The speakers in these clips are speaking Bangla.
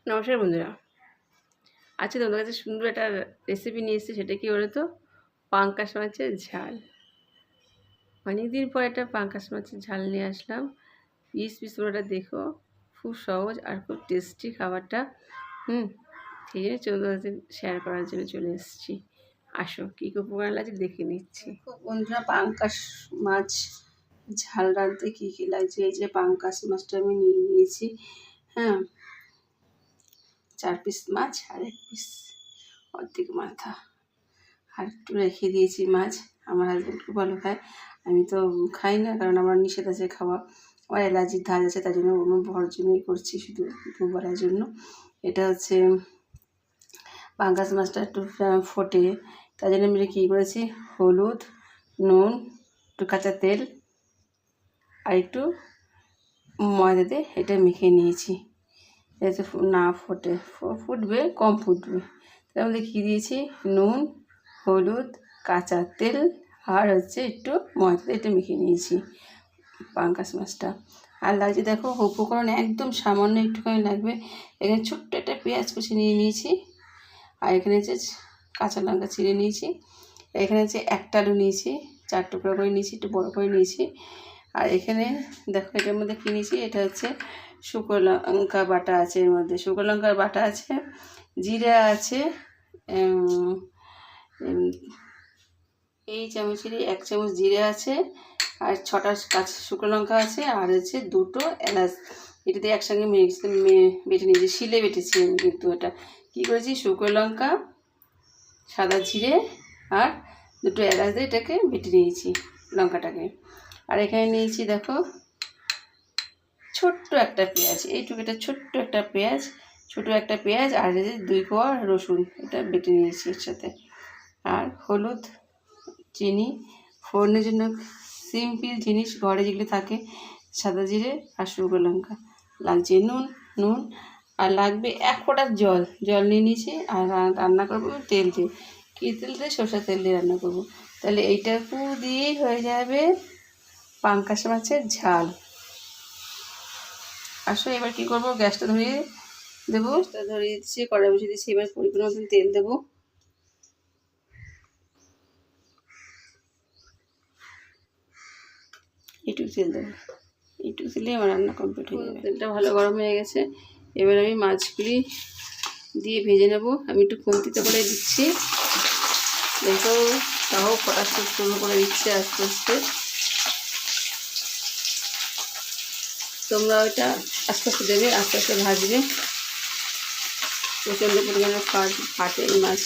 নমস্কার বন্ধুরা, আজকে তোমাদের কাছে সুন্দর একটা রেসিপি নিয়ে এসেছি। সেটা কি বলো তো, পাঙ্কাশ মাছের ঝাল। অনেকদিন পর একটা পাঙ্কাশ মাছের ঝাল নিয়ে আসলাম। পিস ওটা দেখো, খুব সহজ আর খুব টেস্টি খাবারটা। ঠিক আছে, তোমাদের কাছে শেয়ার করার জন্য চলে এসেছি। আসো, কী কী উপকরণ লাগছে দেখে নিচ্ছি। বন্ধুরা, পাঙ্কাশ মাছ ঝাল রাঁধতে কী কী লাগছে, এই যে পাঙ্কাশ মাছটা আমি নিয়ে নিয়েছি। 4 পিস মাছ আর 1 পিস অর্ধেক মাথা, আর একটু রেখে দিয়েছি মাছ। আমার হাজব্যান্ড খুব ভালো খায়, আমি তো খাই না, কারণ আমার নিষেধ আছে খাওয়া। আমার অ্যালার্জির ধার আছে, তাই জন্য জন্যই করছি, শুধু দুবারের জন্য। এটা হচ্ছে পাঙ্কাশ মাছটা একটু ফোটে, তাই জন্য আমি কী করেছি, হলুদ, নুন, একটু কাঁচা তেল আর একটু ময়দা দিয়ে এটা মেখে নিয়েছি, যাতে না ফুটবে, কম ফুটবে। তার মধ্যে কী দিয়েছি, নুন, হলুদ, কাঁচা তেল আর হচ্ছে একটু ময়দা দিয়ে এটা মেখে নিয়েছি পাঙ্কাশ মাছটা। আর লাগছে দেখো উপকরণ একদম সামান্য একটুখানি লাগবে। এখানে ছোট্ট একটা পেঁয়াজ কুচি নিয়ে নিয়েছি, আর এখানে হচ্ছে কাঁচা লঙ্কা ছিঁড়ে নিয়েছি। এখানে হচ্ছে একটা আলু নিয়েছি, 4 টুকরো করে নিয়েছি, একটু বড়ো করে নিয়েছি। আর এখানে দেখো এটার মধ্যে কী নিয়েছি, এটা হচ্ছে শুকনো লঙ্কা বাটা আছে, এর মধ্যে শুকনো লঙ্কার বাটা আছে, জিরা আছে, এই চামচের 1 চামচ জিরে আছে, আর 6টা কাঁচা শুকনো লঙ্কা আছে, আর হচ্ছে 2টো এলাচ। এটা দিয়ে একসঙ্গে বেটে নিয়েছি, শিলে বেটেছি আমি। কিন্তু এটা কী করেছি, শুকনো লঙ্কা, সাদা জিরে আর 2টো এলাচ দিয়ে এটাকে বেটে নিয়েছি লঙ্কাটাকে। আর এখানে নিয়েছি দেখো ছোট্ট একটা পেঁয়াজ, এইটুকু, এটা ছোট্ট একটা পেঁয়াজ, আর 2 কোয়া রসুন, এটা বেটে নিয়েছি এর সাথে। আর হলুদ, চিনি, ফোড়নের জন্য সিম্পল জিনিস ঘরে যেগুলো থাকে, সাদা জিরে আর শুকনো লঙ্কা। লাগছে নুন আর লাগবে 1 ফোঁটা জল নিয়ে নিয়েছি। আর রান্না করবো তেল দিয়ে, কী তেল দিয়ে, সরষের তেল দিয়ে রান্না করবো। তাহলে এইটুকু দিয়েই হয়ে যাবে পাঙ্কাশ মাছের ঝাল। আসো এবার কী করবো, গ্যাসটা ধরিয়ে দেবো, ধরিয়ে দিচ্ছি, কড়াই বসিয়ে দিচ্ছি। এবার পরিমাণ মতন তেল দেবো, এইটুকু তেল দেবো, এইটুকু তেলে আমার রান্না কমপ্লিট হয়ে যাবে। তেলটা ভালো গরম হয়ে গেছে, এবার আমি মাছগুলি দিয়ে ভেজে নেব। আমি একটু খুন্তিতে করে দিচ্ছি, দেখো, তাও ফটাফট শুরু করে দিচ্ছে আস্তে আস্তে। তোমরা ওইটা আস্তে আস্তে দেবে, আস্তে আস্তে ভাজবে। প্রচণ্ড পরিমাণে ফাটে এই মাছ।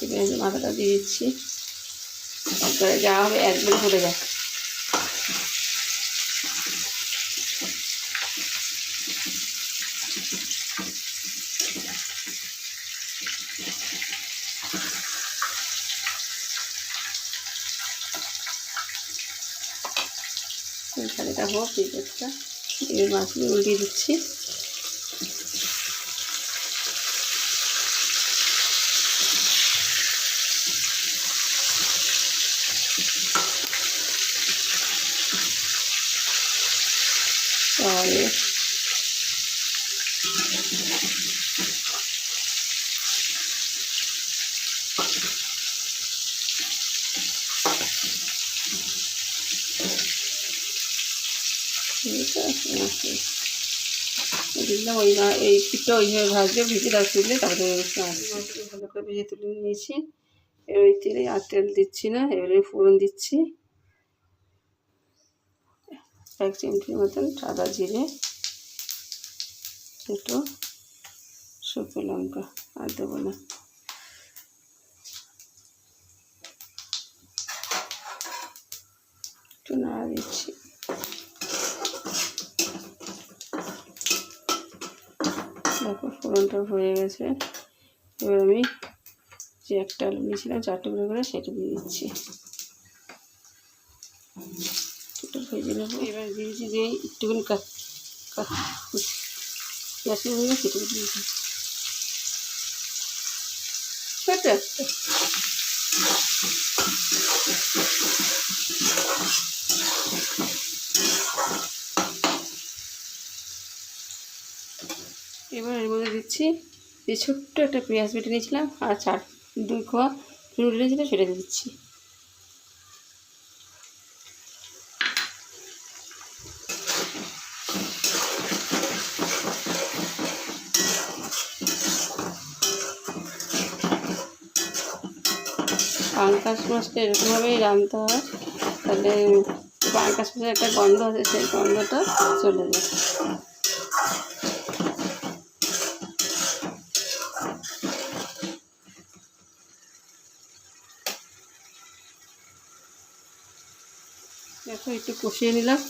এখানে মাথাটা দিয়ে দিচ্ছি, একবারে যা হবে একবারে পড়ে যায়। এটা হোক, পেঁয়াজটা এই মাছগুলো উল্টিয়ে দিচ্ছি। তাহলে দিলাম এই পিঠটা ওইভাবে ভাজবে, ভেজে রাখলে তারপরে মাছগুলো ভালো করে ভেজে তুলে নিয়েছি। এবার ওই তেলে আর তেল দিচ্ছি না, এবারে ফোড়ন দিচ্ছি 1 চিমটির মতন সাদা জিরে, 2টো শুকনো লঙ্কা, আর দেবো না। একটু নাড়া দিচ্ছি। দেখো ফোড়নটা হয়ে গেছে। এবার আমি যে একটা আলু নিয়েছিলাম 4 টুকরো করে সেটা দিয়ে দিচ্ছি। সেটা ভেজে নেবো। এবার দিয়েছি যে একটুখানি পেঁয়াজ ভেজে সেটা দিয়েছি ছোট একটা। এবার এর মধ্যে দিচ্ছি যে ছোট্ট একটা পেঁয়াজ বেটে নিয়েছিলাম আর 2 কোয়া রুটি নিয়েছিলাম সেটা দিয়ে দিচ্ছি। পাঙ্কাশ মাছটা এরকমভাবেই রাঁধতে হয়, তাহলে পাঙ্কাশ মাছের একটা গন্ধ আছে, সেই গন্ধটা চলে যায়। দেখো একটু কষিয়ে নিলাম।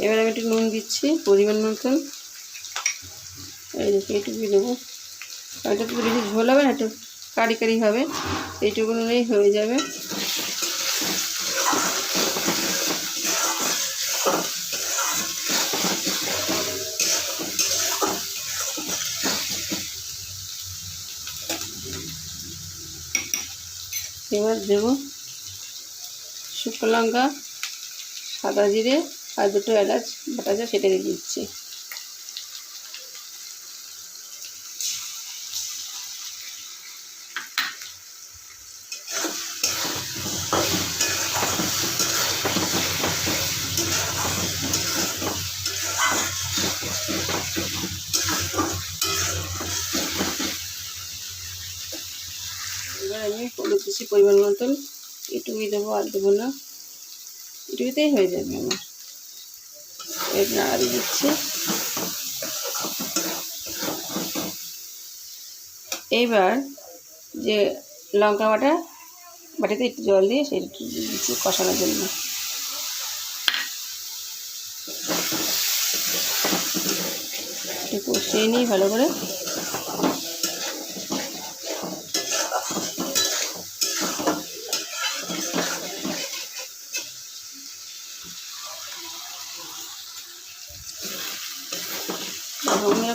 এবার আমি একটু নুন দিচ্ছি পরিমাণ মতন। এই দেখো একটু দিয়ে দেবো। এটা তো বেশি ঝোল হবে না, একটু কারি কারি হবে, এইটুকু নুনেই হয়ে যাবে। এবার দেবো শুকনো লঙ্কা, সাদা জিরে আর 2টো এলাচ বাটা আছে সেটা দিয়ে দিচ্ছি। এবার আমি হলুদ দিচ্ছি পরিমাণ মতন, এটুকুই দেবো আর দেবো না, এটুকুতেই হয়ে যাবে আমার। এবার নাড়া দিচ্ছি। এইবার যে লঙ্কা বাটিতে একটু জল দিয়ে সেটা দিচ্ছি কষানোর জন্য। একটু কষিয়ে নিই ভালো করে।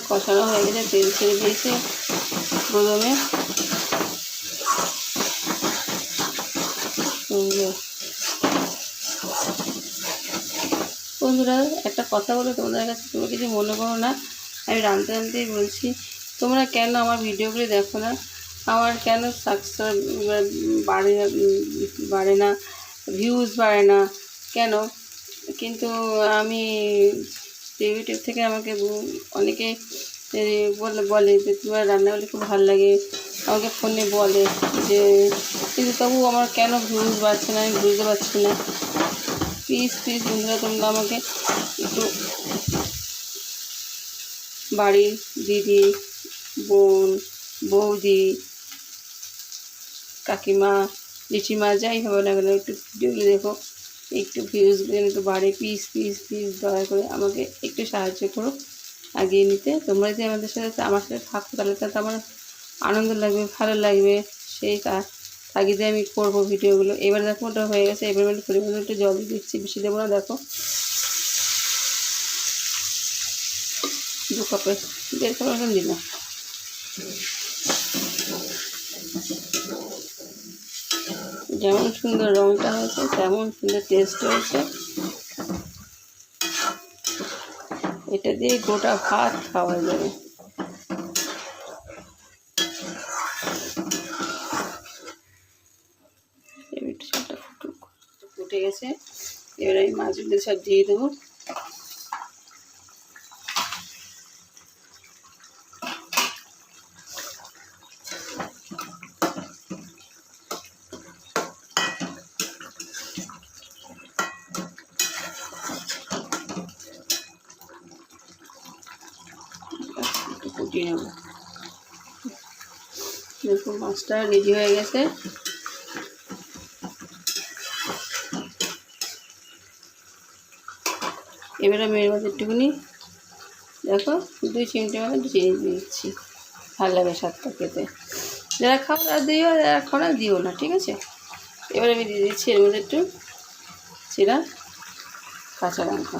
কষানো হয়ে গেছে, তেল ছেড়ে দিয়েছে প্রথমে। বন্ধুরা একটা কথা বলে তোমাদের কাছে, তোমরা কিছু মনে করো না, আমি রাঁধতে রাঁধতেই বলছি। তোমরা কেন আমার ভিডিওগুলি দেখো না? আমার কেন সাবস্ক্রাইব বাড়ে না, ভিউজ বাড়ে না কেন? কিন্তু আমি ইউটিউব থেকে আমাকে অনেকে বলে যে তোমার রান্নাগুলি খুব ভালো লাগে, আমাকে ফোনে বলে যে, কিন্তু তবু আমার কেন ভিউজ বাড়ছে না আমি বুঝতে পারছি না। প্লিজ বন্ধুরা তোমরা আমাকে একটু বাড়ির দিদি, বোন, বৌদি, কাকিমা, জেঠিমা যাই হবে না কেন, একটু ভিডিওগুলো দেখো, একটু ভিউজগুলো একটু বাড়ে। প্লিজ দয়া করে আমাকে একটু সাহায্য করো এগিয়ে নিতে। তোমরা যদি আমার সাথে থাকো তাহলে তো আমার আনন্দ লাগবে, ভালো লাগবে, সেই তাগিদে আমি করবো ভিডিওগুলো। এবার দেখো ওটা হয়ে গেছে। এবার আমি পরিমাণে একটু জল দিচ্ছি, বেশি দেবো না। দেখো 2 কাপে 1.5 কাপ মতন দিলাম। যেমন সুন্দর রঙটা হয়েছে তেমন সুন্দর টেস্ট হয়েছে। এটা দিয়ে গোটা ভাত খাওয়া যাবে। ফুটে গেছে, এবার আমি মাছগুলো সব দিয়ে দেবো। ফুটিয়ে নেব। দেখুন মাছটা রেডি হয়ে গেছে। এবার আমি এর মধ্যে একটুখানি দেখো 2 চিমটে মতো চিনি দিয়ে দিচ্ছি, ভালো লাগে স্বাদটা খেতে। যারা খাও তারা দিও, যারা খাও না দিও না, ঠিক আছে। এবার আমি দিয়ে দিচ্ছি এর মধ্যে একটু চেরা কাঁচা লঙ্কা।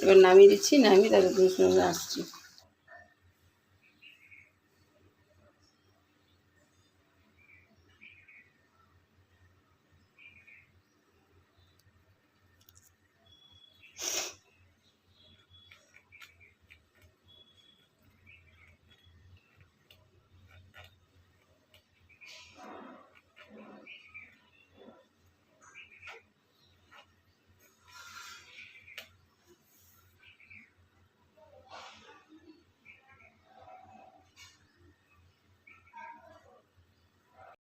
এবার নামিয়ে দিচ্ছি, নামিয়ে তারপর তোমার সঙ্গে আসছি।